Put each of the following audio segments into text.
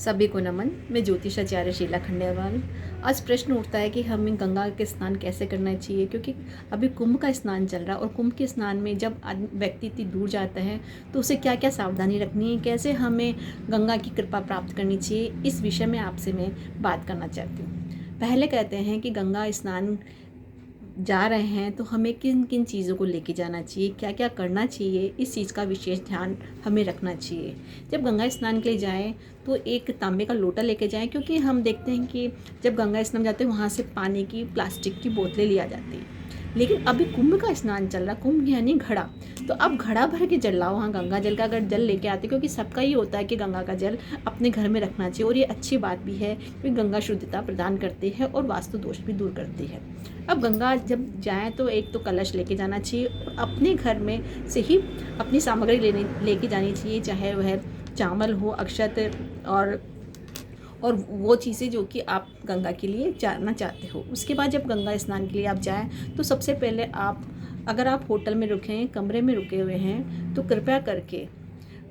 सभी को नमन। मैं ज्योतिषाचार्य शीला खंडेलवाल। आज प्रश्न उठता है कि हमें गंगा के स्नान कैसे करना चाहिए, क्योंकि अभी कुंभ का स्नान चल रहा है और कुंभ के स्नान में जब व्यक्ति इतनी दूर जाता है तो उसे क्या क्या सावधानी रखनी है, कैसे हमें गंगा की कृपा प्राप्त करनी चाहिए, इस विषय में आपसे मैं बात करना चाहती हूँ। पहले कहते हैं कि गंगा स्नान जा रहे हैं तो हमें किन किन चीज़ों को लेके जाना चाहिए, क्या क्या करना चाहिए, इस चीज़ का विशेष ध्यान हमें रखना चाहिए। जब गंगा स्नान के लिए जाएँ तो एक तांबे का लोटा लेके जाएं, क्योंकि हम देखते हैं कि जब गंगा स्नान जाते हैं वहाँ से पानी की प्लास्टिक की बोतलें लिया जाती हैं। लेकिन अभी कुंभ का स्नान चल रहा, कुंभ यानी घड़ा, तो अब घड़ा भर के जल लाओ। वहाँ गंगा जल का अगर जल लेके आते, क्योंकि सबका ही होता है कि गंगा का जल अपने घर में रखना चाहिए, और ये अच्छी बात भी है क्योंकि गंगा शुद्धता प्रदान करती है और वास्तु दोष भी दूर करती है। अब गंगा जब जाएँ तो एक तो कलश लेके जाना चाहिए, और अपने घर में से ही अपनी सामग्री लेके जानी चाहिए, चाहे वह चावल हो, अक्षत और वो चीज़ें जो कि आप गंगा के लिए जाना चाहते हो। उसके बाद जब गंगा स्नान के लिए आप जाएँ तो सबसे पहले अगर आप होटल में रुके हैं, कमरे में रुके हुए हैं, तो कृपया करके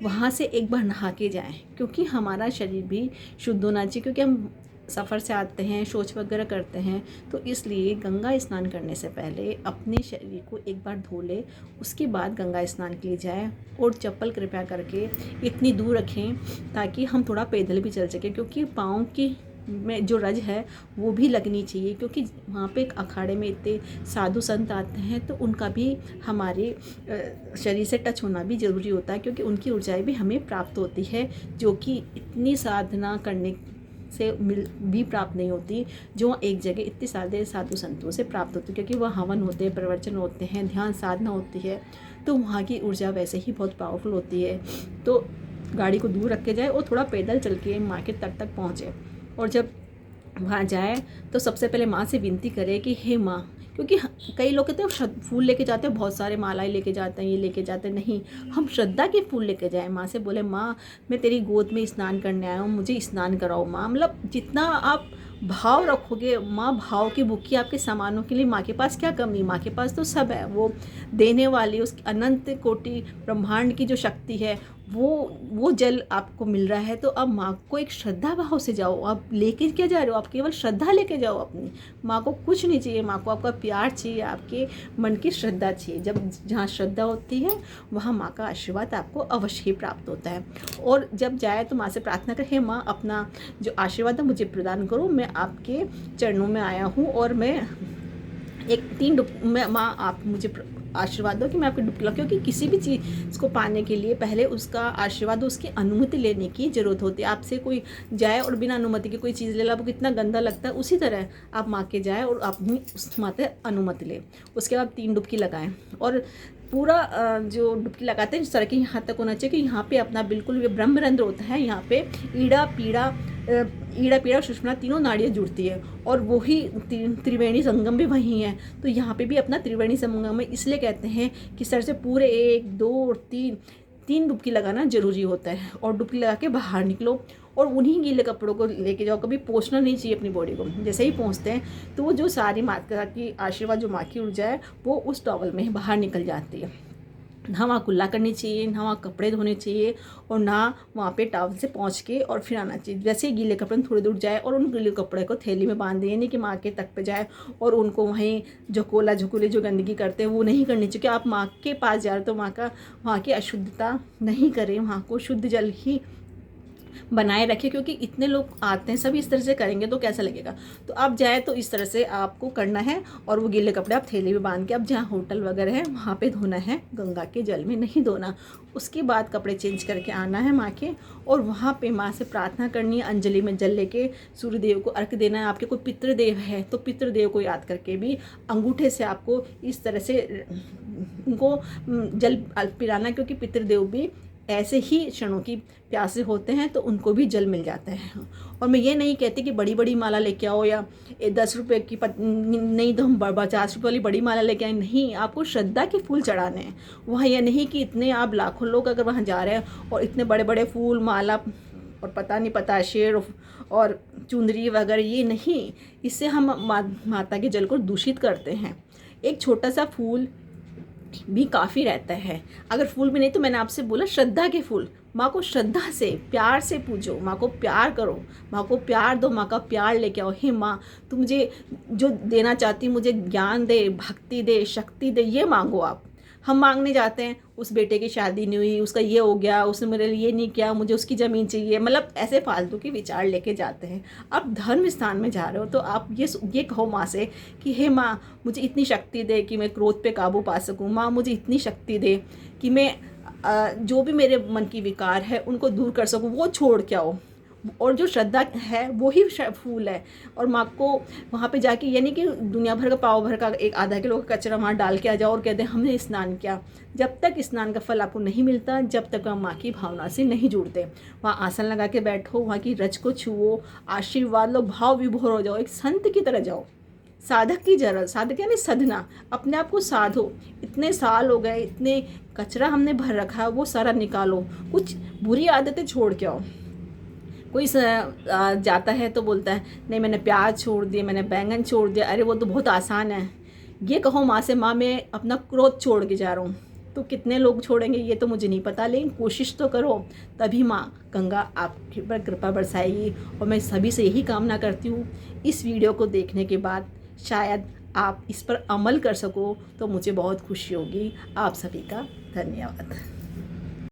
वहाँ से एक बार नहा के जाएँ, क्योंकि हमारा शरीर भी शुद्ध होना चाहिए। क्योंकि हम सफ़र से आते हैं, शौच वगैरह करते हैं, तो इसलिए गंगा स्नान करने से पहले अपने शरीर को एक बार धो ले, उसके बाद गंगा स्नान के लिए जाएं। और चप्पल कृपया करके इतनी दूर रखें ताकि हम थोड़ा पैदल भी चल सकें, क्योंकि पाँव की में जो रज है वो भी लगनी चाहिए, क्योंकि वहाँ पे एक अखाड़े में इतने साधु संत आते हैं तो उनका भी हमारे शरीर से टच होना भी ज़रूरी होता है, क्योंकि उनकी ऊर्जाएं भी हमें प्राप्त होती है, जो कि इतनी साधना करने से भी प्राप्त नहीं होती जो एक जगह इतने सारे साधु संतों से प्राप्त होती है। क्योंकि वह हवन होते हैं, प्रवचन होते हैं, ध्यान साधना होती है, तो वहाँ की ऊर्जा वैसे ही बहुत पावरफुल होती है। तो गाड़ी को दूर रख के जाए और थोड़ा पैदल चल के मार्केट तक पहुँचे, और जब वहाँ जाए तो सबसे पहले माँ से विनती करे कि हे माँ, क्योंकि कई लोग कहते हैं फूल लेके जाते हैं, बहुत सारे मालाएं लेके जाते हैं, ये लेके जाते हैं। नहीं, हम श्रद्धा के फूल लेके जाएं। माँ से बोले माँ मैं तेरी गोद में स्नान करने आया हूँ, मुझे स्नान कराओ माँ। मतलब जितना आप भाव रखोगे, माँ भाव की भूखी आपके सामानों के लिए। माँ के पास क्या कमी, माँ के पास तो सब है। वो देने वाली, उसकी अनंत कोटि ब्रह्मांड की जो शक्ति है, वो जल आपको मिल रहा है। तो अब माँ को एक श्रद्धा भाव से जाओ। आप लेके क्या जा रहे हो, आप केवल श्रद्धा लेके जाओ अपनी। माँ को कुछ नहीं चाहिए, माँ को आपका प्यार चाहिए, आपके मन की श्रद्धा चाहिए। जब जहाँ श्रद्धा होती है वहाँ माँ का आशीर्वाद आपको अवश्य ही प्राप्त होता है। और जब जाए तो माँ से प्रार्थना करें, माँ अपना जो आशीर्वाद है मुझे प्रदान करो, मैं आपके चरणों में आया हूँ, और मैं एक 3 मैं माँ आप मुझे आशीर्वाद दो कि मैं आपकी डुबकी लगाऊं। क्योंकि किसी भी चीज़ को पाने के लिए पहले उसका आशीर्वाद, उसकी अनुमति लेने की ज़रूरत होती है। आपसे कोई जाए और बिना अनुमति के कोई चीज़ ले ला, आपको कितना गंदा लगता है। उसी तरह आप माँ के जाए और अपनी उस माँ से अनुमति ले, उसके बाद 3 डुबकी लगाएं। और पूरा जो डुबकी लगाते हैं सर के यहाँ तक होना चाहिए कि यहाँ पे अपना बिल्कुल ब्रह्मरंध्र होता है, यहाँ पे ईड़ा पीड़ा सुषुम्ना तीनों नाड़ियाँ जुड़ती है, और वही त्रिवेणी संगम भी वहीं है। तो यहाँ पे भी अपना त्रिवेणी संगम है। इसलिए कहते हैं कि सर से पूरे 1 2 और 3 डुबकी लगाना जरूरी होता है। और डुबकी लगा के बाहर निकलो, और उन्हीं गीले कपड़ों को लेके जाओ। कभी पोंछना नहीं चाहिए अपनी बॉडी को। जैसे ही पहुँचते हैं तो वो जो सारी माता की आशीर्वाद, जो माँ की ऊर्जा है, वो उस टॉवल में ही बाहर निकल जाती है। ना वहाँ कुल्ला करनी चाहिए, ना वहाँ कपड़े धोने चाहिए, और ना वहाँ पे टॉवल से पहुँच के और फिर आना चाहिए। जैसे ही गीले कपड़े थोड़ी दूर जाए और उन गीले कपड़े को थैली में बांध दें, नहीं कि माँ के तक पे जाए और उनको वहीं झकोले जो गंदगी करते हैं वो नहीं करनी चाहिए। आप माँ के पास जा रहे तो वहाँ की अशुद्धता नहीं करें, वहाँ को शुद्ध जल ही बनाए रखें। क्योंकि इतने लोग आते हैं, सभी इस तरह से करेंगे तो कैसा लगेगा। तो आप जाए तो इस तरह से आपको करना है, और वो गीले कपड़े आप थैली में बांध के आप जहाँ होटल वगैरह है वहाँ पे धोना है, गंगा के जल में नहीं धोना। उसके बाद कपड़े चेंज करके आना है माँ के, और वहाँ पे माँ से प्रार्थना करनी है। अंजलि में जल लेके सूर्यदेव को अर्घ देना है। आपके कोई पितृदेव है तो पितृदेव को याद करके भी अंगूठे से आपको इस तरह से उनको जल पिलाना, क्योंकि पितृदेव भी ऐसे ही क्षणों की प्यासे होते हैं, तो उनको भी जल मिल जाता है। और मैं ये नहीं कहती कि बड़ी बड़ी माला लेके आओ, या 10 रुपये की नहीं तो हम 50 रुपये वाली बड़ी माला लेके आए। नहीं, आपको श्रद्धा के फूल चढ़ाने हैं वहाँ। यह नहीं कि इतने आप लाखों लोग अगर वहाँ जा रहे हैं और इतने बड़े बड़े फूल माला और पता नहीं पताशे और चुंदरी वगैरह, ये नहीं। इससे हम माता के जल को दूषित करते हैं। एक छोटा सा फूल भी काफ़ी रहता है। अगर फूल भी नहीं तो मैंने आपसे बोला श्रद्धा के फूल, माँ को श्रद्धा से प्यार से पूजो, माँ को प्यार करो, माँ को प्यार दो, माँ का प्यार लेके आओ। हे माँ, तू मुझे जो देना चाहती, मुझे ज्ञान दे, भक्ति दे, शक्ति दे, ये मांगो आप। हम मांगने जाते हैं उस बेटे की शादी नहीं हुई, उसका ये हो गया, उसने मेरे लिए ये नहीं किया, मुझे उसकी ज़मीन चाहिए, मतलब ऐसे फालतू के विचार लेके जाते हैं। आप धर्म स्थान में जा रहे हो तो आप ये कहो माँ से कि हे माँ, मुझे इतनी शक्ति दे कि मैं क्रोध पे काबू पा सकूँ। माँ, मुझे इतनी शक्ति दे कि मैं जो भी मेरे मन की विकार है उनको दूर कर सकूँ, वो छोड़ के आओ। और जो श्रद्धा है वो ही फूल है। और माँ को वहाँ पे जाके ये नहीं कि दुनिया भर का पाव भर का एक आधा किलो का कचरा वहाँ डाल के आ जाओ और कहते हैं हमने स्नान किया। जब तक स्नान का फल आपको नहीं मिलता, जब तक आप माँ की भावना से नहीं जुड़ते। वहाँ आसन लगा के बैठो, वहाँ की रज को छुओ, आशीर्वाद लो, भाव विभोर हो जाओ, एक संत की तरह जाओ। साधक की जरूरत, साधक यानी साधना, अपने आप को साधो। इतने साल हो गए, इतने कचरा हमने भर रखा है, वो सारा निकालो, कुछ बुरी आदतें छोड़ के आओ। कोई जाता है तो बोलता है नहीं मैंने प्याज छोड़ दिया, मैंने बैंगन छोड़ दिया, अरे वो तो बहुत आसान है। ये कहो माँ से, माँ मैं अपना क्रोध छोड़ के जा रहा हूँ। तो कितने लोग छोड़ेंगे ये तो मुझे नहीं पता, लेकिन कोशिश तो करो, तभी माँ गंगा आपके पर कृपा बरसाएगी। और मैं सभी से यही कामना करती हूँ, इस वीडियो को देखने के बाद शायद आप इस पर अमल कर सको तो मुझे बहुत खुशी होगी। आप सभी का धन्यवाद।